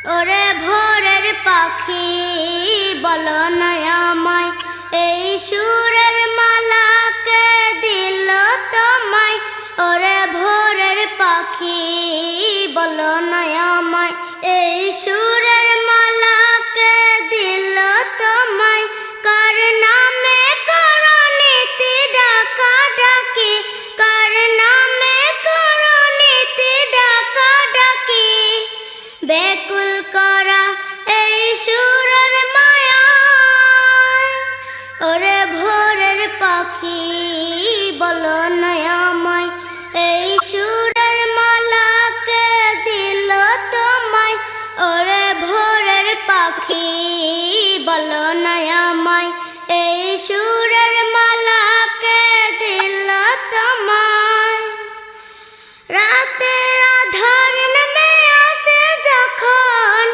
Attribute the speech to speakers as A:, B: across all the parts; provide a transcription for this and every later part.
A: ওরে ভোরের পাখি বলো না আমায়, এই সুরের মালা কে দিল তোমায়। ওরে ভোরের পাখি বলো না আমায়, এই সুরের মালা কে দিল তোমায়। কার নামে করণীতি ডাকা ডাকি, কার নামে করণীতি ডাকা ডাকি। বেকুল করা এই সুরের মায়ায়, ওরে ভোরের পাখি বলো না আমায়, এই সুরের মালা কে দিল তোমায়। ওরে ভোরের পাখি বলো না আমায়, এই সুরের মালা কে দিল তোমায়। রাতের আধার নেমে আসে যখন,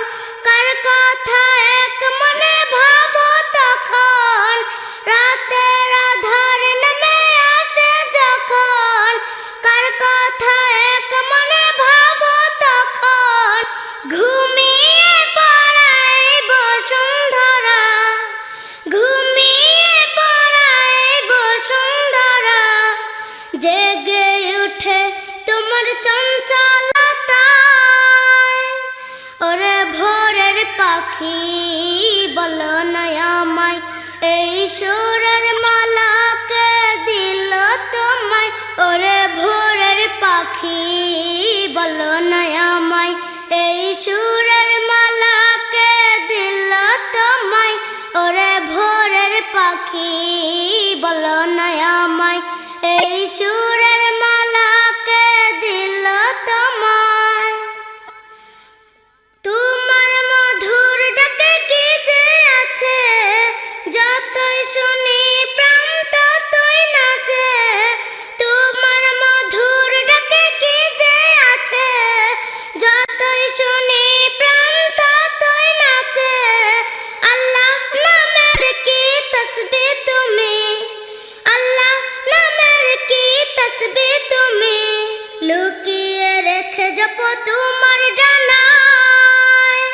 A: কার কথা এক মনে ভাবো তখন। রাতের আধার নেমে আসে যখন, কার কথা এক মনে ভাবো তখন। ঘুমিয়ে পড়াই বসুন্ধরা, ঘুমিয়ে পড়াই বসুন্ধরা। জেগে উঠে তোমার চঞ্চলতায়, ওরে ভোরের পাখি বলো না আমায়, এই সুরের মালা কে দিল তোমায়। ওরে ভোরের পাখি বলো না আমায়, এই সুরের মালা কে দিল তোমায়। ওরে ভোরের পাখি বলো না আমায়, এই সুরের মালা কে দিল তোমায়। তোমার মধুর ডাকে কি যে আছে, যতই শুনি প্রাণ ততই নাচে। তোমার মধুর ডাকে কি যে আছে, যতই শুনি প্রাণ ততই নাচে। আল্লাহ নামের কি তসবিহ তুমি, আল্লাহ নামের কি তসবিহ তুমি। লুকিয়ে রেখে জপো তোমার ডানায়,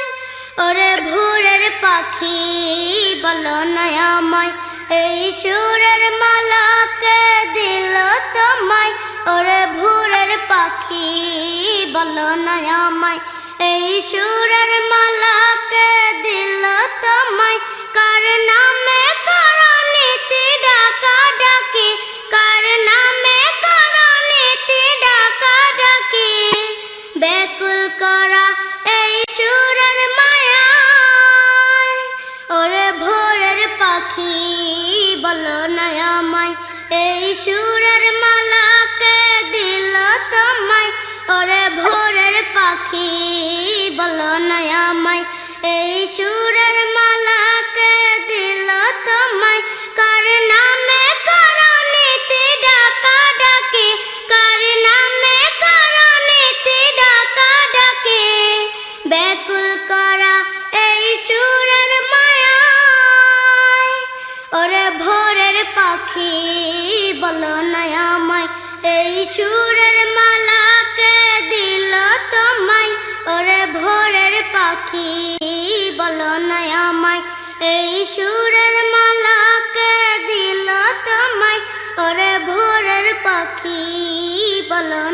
A: ওরে ভোরের পাখি বলো না আমায়, এই সুরের মালা কে দিল তোমায়। ওরে ভোরের পাখি বলো না আমায়, এই সুরের মালা কে দিল তোমায়। কার নামে করণীতি ডাকা ডাকি, কার নামে করণীতি ডাকা ডাকি। বেকুল করা এই সুরের মায়ায়, ওরে ভোরের পাখি বলো না আমায়, এই সুরের মালা কে দিল তোমায়। ওরে ভোরের পাখি বলো না আমায়, এই সুরের মালা কে দিল তোমায়। কার নামে করণীতি ডাকা ডাকি, কার নামে করণীতি ডাকা ডাকি। বেকুল করা এই সুরের মায়ায়, ওরে ভোরের পাখি বলো না আমায়, এই সুরের মালা কে দিল তোমায়। ওরে ভোরের পাখি বলো না আমায়, এই সুরের মালা কে দিল তোমায়। ওরে ভোরের পাখি বলো